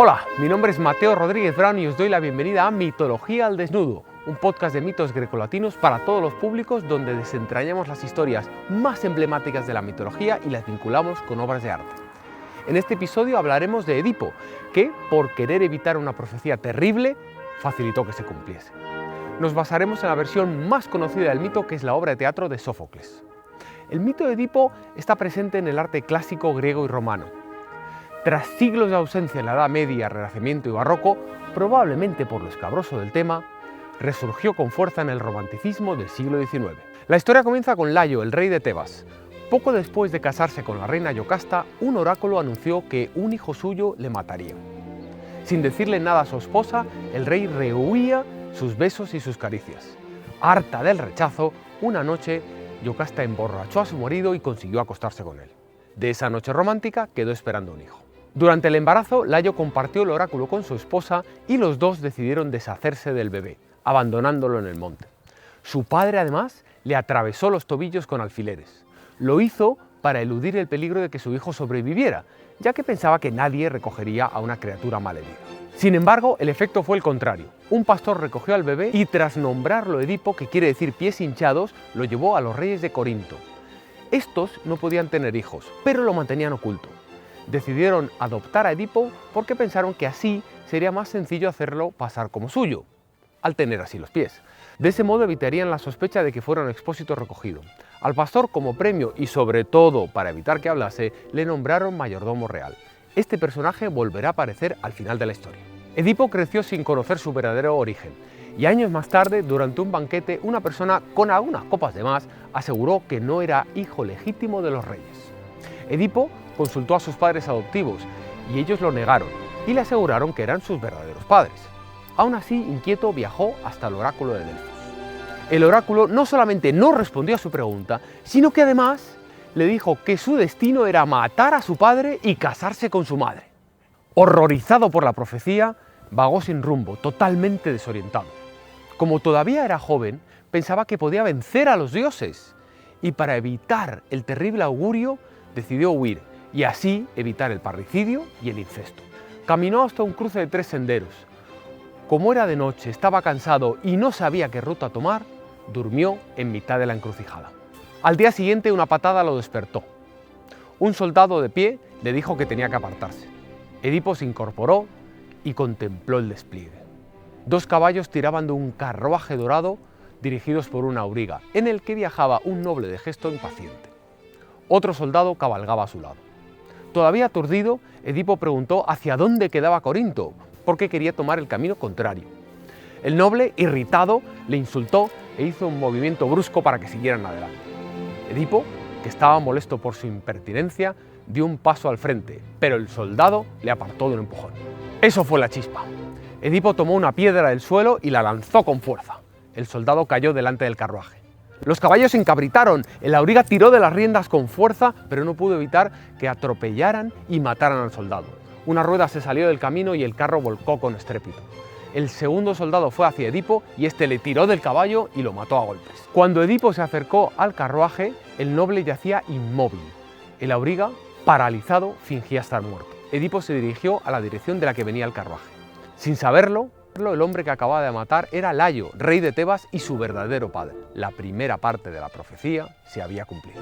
Hola, mi nombre es Mateo Rodríguez Brown y os doy la bienvenida a Mitología al Desnudo, un podcast de mitos grecolatinos para todos los públicos donde desentrañamos las historias más emblemáticas de la mitología y las vinculamos con obras de arte. En este episodio hablaremos de Edipo, que, por querer evitar una profecía terrible, facilitó que se cumpliese. Nos basaremos en la versión más conocida del mito, que es la obra de teatro de Sófocles. El mito de Edipo está presente en el arte clásico griego y romano. Tras siglos de ausencia en la Edad Media, Renacimiento y Barroco, probablemente por lo escabroso del tema, resurgió con fuerza en el romanticismo del siglo XIX. La historia comienza con Layo, el rey de Tebas. Poco después de casarse con la reina Yocasta, un oráculo anunció que un hijo suyo le mataría. Sin decirle nada a su esposa, el rey rehuía sus besos y sus caricias. Harta del rechazo, una noche Yocasta emborrachó a su marido y consiguió acostarse con él. De esa noche romántica quedó esperando un hijo. Durante el embarazo, Layo compartió el oráculo con su esposa y los dos decidieron deshacerse del bebé, abandonándolo en el monte. Su padre, además, le atravesó los tobillos con alfileres. Lo hizo para eludir el peligro de que su hijo sobreviviera, ya que pensaba que nadie recogería a una criatura malherida. Sin embargo, el efecto fue el contrario. Un pastor recogió al bebé y, tras nombrarlo Edipo, que quiere decir pies hinchados, lo llevó a los reyes de Corinto. Estos no podían tener hijos, pero lo mantenían oculto. Decidieron adoptar a Edipo porque pensaron que así sería más sencillo hacerlo pasar como suyo, al tener así los pies. De ese modo evitarían la sospecha de que fuera un expósito recogido. Al pastor, como premio y sobre todo para evitar que hablase, le nombraron mayordomo real. Este personaje volverá a aparecer al final de la historia. Edipo creció sin conocer su verdadero origen, y años más tarde, durante un banquete, una persona con algunas copas de más aseguró que no era hijo legítimo de los reyes. Edipo consultó a sus padres adoptivos y ellos lo negaron y le aseguraron que eran sus verdaderos padres. Aún así, inquieto, viajó hasta el oráculo de Delfos. El oráculo no solamente no respondió a su pregunta, sino que además le dijo que su destino era matar a su padre y casarse con su madre. Horrorizado por la profecía, vagó sin rumbo, totalmente desorientado. Como todavía era joven, pensaba que podía vencer a los dioses y para evitar el terrible augurio decidió huir y así evitar el parricidio y el incesto. Caminó hasta un cruce de 3 senderos. Como era de noche, estaba cansado y no sabía qué ruta tomar, durmió en mitad de la encrucijada. Al día siguiente una patada lo despertó. Un soldado de pie le dijo que tenía que apartarse. Edipo se incorporó y contempló el despliegue. 2 caballos tiraban de un carruaje dorado dirigidos por una auriga, en el que viajaba un noble de gesto impaciente. Otro soldado cabalgaba a su lado. Todavía aturdido, Edipo preguntó hacia dónde quedaba Corinto, porque quería tomar el camino contrario. El noble, irritado, le insultó e hizo un movimiento brusco para que siguieran adelante. Edipo, que estaba molesto por su impertinencia, dio un paso al frente, pero el soldado le apartó de un empujón. Eso fue la chispa. Edipo tomó una piedra del suelo y la lanzó con fuerza. El soldado cayó delante del carruaje. Los caballos se encabritaron, el auriga tiró de las riendas con fuerza, pero no pudo evitar que atropellaran y mataran al soldado. Una rueda se salió del camino y el carro volcó con estrépito. El segundo soldado fue hacia Edipo y este le tiró del caballo y lo mató a golpes. Cuando Edipo se acercó al carruaje, el noble yacía inmóvil. El auriga, paralizado, fingía estar muerto. Edipo se dirigió a la dirección de la que venía el carruaje. Sin saberlo, el hombre que acababa de matar era Layo, rey de Tebas y su verdadero padre. La primera parte de la profecía se había cumplido.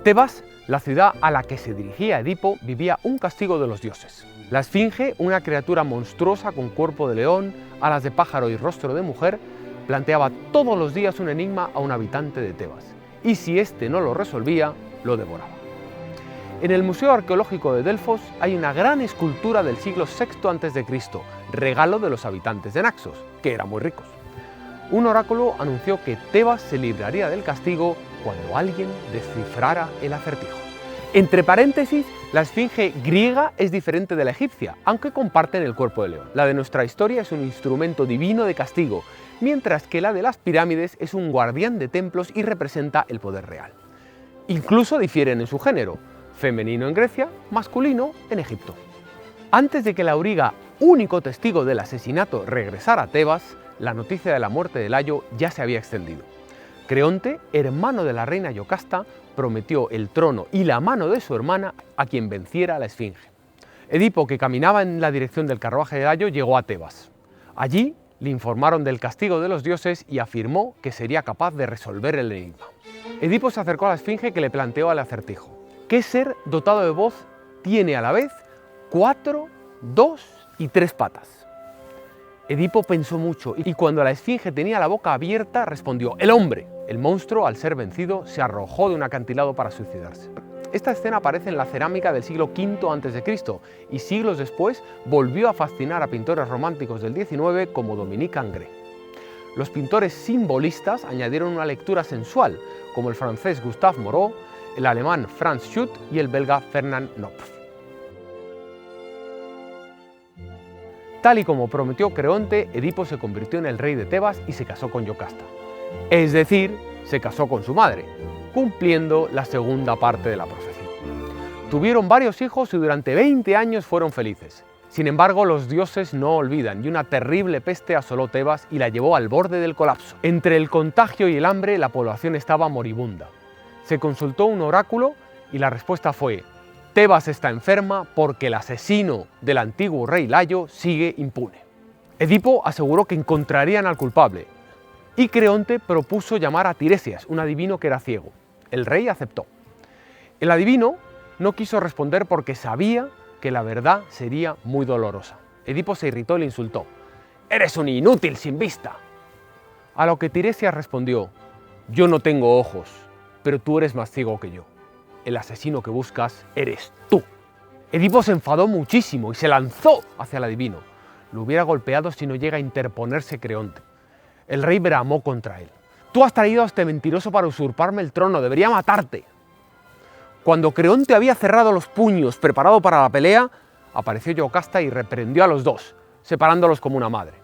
Tebas, la ciudad a la que se dirigía Edipo, vivía un castigo de los dioses. La esfinge, una criatura monstruosa con cuerpo de león, alas de pájaro y rostro de mujer, planteaba todos los días un enigma a un habitante de Tebas, y si éste no lo resolvía, lo devoraba. En el Museo Arqueológico de Delfos hay una gran escultura del siglo VI a.C., regalo de los habitantes de Naxos, que eran muy ricos. Un oráculo anunció que Tebas se libraría del castigo cuando alguien descifrara el acertijo. Entre paréntesis, la esfinge griega es diferente de la egipcia, aunque comparten el cuerpo de león. La de nuestra historia es un instrumento divino de castigo, mientras que la de las pirámides es un guardián de templos y representa el poder real. Incluso difieren en su género, femenino en Grecia, masculino en Egipto. Antes de que la auriga, único testigo del asesinato, regresara a Tebas, la noticia de la muerte de Layo ya se había extendido. Creonte, hermano de la reina Yocasta, prometió el trono y la mano de su hermana a quien venciera a la esfinge. Edipo, que caminaba en la dirección del carruaje de Layo, llegó a Tebas. Allí le informaron del castigo de los dioses y afirmó que sería capaz de resolver el enigma. Edipo se acercó a la esfinge, que le planteó el acertijo. ¿Qué ser dotado de voz tiene a la vez 4, 2 y 3 patas? Edipo pensó mucho y cuando la esfinge tenía la boca abierta respondió: ¡el hombre! El monstruo, al ser vencido, se arrojó de un acantilado para suicidarse. Esta escena aparece en la cerámica del siglo V a.C. y siglos después volvió a fascinar a pintores románticos del XIX como Dominique Ingres. Los pintores simbolistas añadieron una lectura sensual, como el francés Gustave Moreau, el alemán Franz Schütt y el belga Fernand Knopf. Tal y como prometió Creonte, Edipo se convirtió en el rey de Tebas y se casó con Yocasta. Es decir, se casó con su madre, cumpliendo la segunda parte de la profecía. Tuvieron varios hijos y durante 20 años fueron felices. Sin embargo, los dioses no olvidan y una terrible peste asoló Tebas y la llevó al borde del colapso. Entre el contagio y el hambre, la población estaba moribunda. Se consultó un oráculo y la respuesta fue: Tebas está enferma porque el asesino del antiguo rey Layo sigue impune. Edipo aseguró que encontrarían al culpable y Creonte propuso llamar a Tiresias, un adivino que era ciego. El rey aceptó. El adivino no quiso responder porque sabía que la verdad sería muy dolorosa. Edipo se irritó y le insultó: «¡Eres un inútil sin vista!». A lo que Tiresias respondió: «Yo no tengo ojos, pero tú eres más ciego que yo. El asesino que buscas eres tú». Edipo se enfadó muchísimo y se lanzó hacia el adivino. Lo hubiera golpeado si no llega a interponerse Creonte. El rey bramó contra él: «Tú has traído a este mentiroso para usurparme el trono, debería matarte». Cuando Creonte había cerrado los puños preparado para la pelea, apareció Yocasta y reprendió a los dos, separándolos como una madre.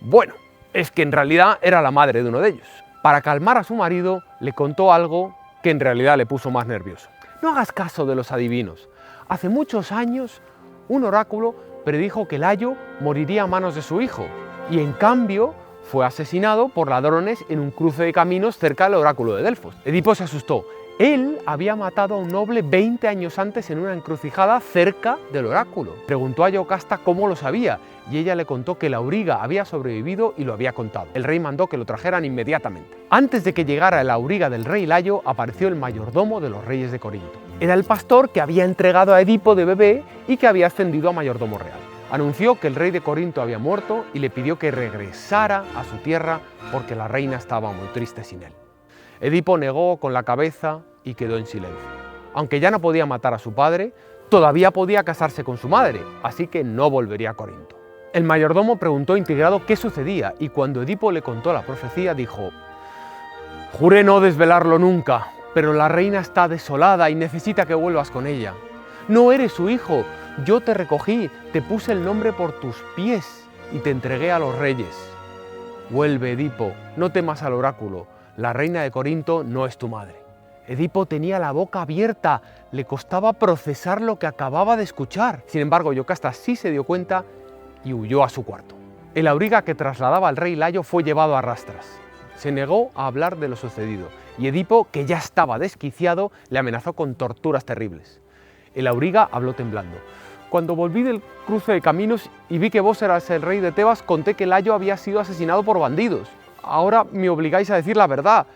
Bueno, es que en realidad era la madre de uno de ellos. Para calmar a su marido, le contó algo que en realidad le puso más nervioso. No hagas caso de los adivinos. Hace muchos años, un oráculo predijo que Layo moriría a manos de su hijo, y en cambio fue asesinado por ladrones en un cruce de caminos cerca del oráculo de Delfos. Edipo se asustó. Él había matado a un noble 20 años antes en una encrucijada cerca del oráculo. Preguntó a Yocasta cómo lo sabía y ella le contó que el auriga había sobrevivido y lo había contado. El rey mandó que lo trajeran inmediatamente. Antes de que llegara el auriga del rey Layo, apareció el mayordomo de los reyes de Corinto. Era el pastor que había entregado a Edipo de bebé y que había ascendido a mayordomo real. Anunció que el rey de Corinto había muerto y le pidió que regresara a su tierra porque la reina estaba muy triste sin él. Edipo negó con la cabeza y quedó en silencio. Aunque ya no podía matar a su padre, todavía podía casarse con su madre, así que no volvería a Corinto. El mayordomo preguntó intrigado qué sucedía y cuando Edipo le contó la profecía dijo: «Juré no desvelarlo nunca, pero la reina está desolada y necesita que vuelvas con ella. No eres su hijo, yo te recogí, te puse el nombre por tus pies y te entregué a los reyes. Vuelve, Edipo, no temas al oráculo. La reina de Corinto no es tu madre». Edipo tenía la boca abierta, le costaba procesar lo que acababa de escuchar. Sin embargo, Yocasta sí se dio cuenta y huyó a su cuarto. El auriga que trasladaba al rey Layo fue llevado a rastras. Se negó a hablar de lo sucedido y Edipo, que ya estaba desquiciado, le amenazó con torturas terribles. El auriga habló temblando: «Cuando volví del cruce de caminos y vi que vos eras el rey de Tebas, conté que Layo había sido asesinado por bandidos. Ahora me obligáis a decir la verdad.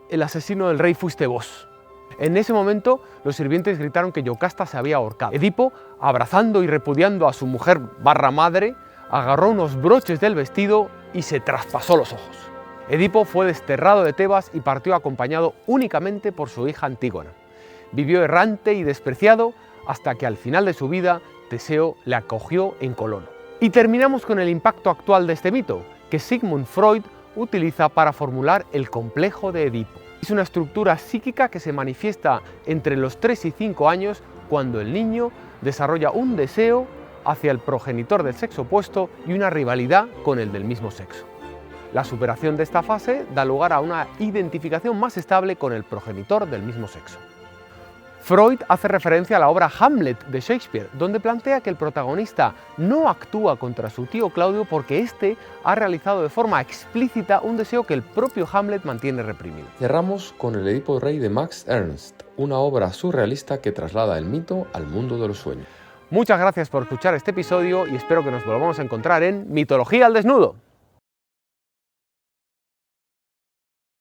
El asesino del rey fuiste vos». En ese momento, los sirvientes gritaron que Yocasta se había ahorcado. Edipo, abrazando y repudiando a su mujer /madre, agarró unos broches del vestido y se traspasó los ojos. Edipo fue desterrado de Tebas y partió acompañado únicamente por su hija Antígona. Vivió errante y despreciado hasta que al final de su vida Teseo le acogió en Colono. Y terminamos con el impacto actual de este mito, que Sigmund Freud utiliza para formular el complejo de Edipo. Es una estructura psíquica que se manifiesta entre los 3 y 5 años cuando el niño desarrolla un deseo hacia el progenitor del sexo opuesto y una rivalidad con el del mismo sexo. La superación de esta fase da lugar a una identificación más estable con el progenitor del mismo sexo. Freud hace referencia a la obra Hamlet de Shakespeare, donde plantea que el protagonista no actúa contra su tío Claudio porque éste ha realizado de forma explícita un deseo que el propio Hamlet mantiene reprimido. Cerramos con el Edipo Rey de Max Ernst, una obra surrealista que traslada el mito al mundo de los sueños. Muchas gracias por escuchar este episodio y espero que nos volvamos a encontrar en Mitología al Desnudo.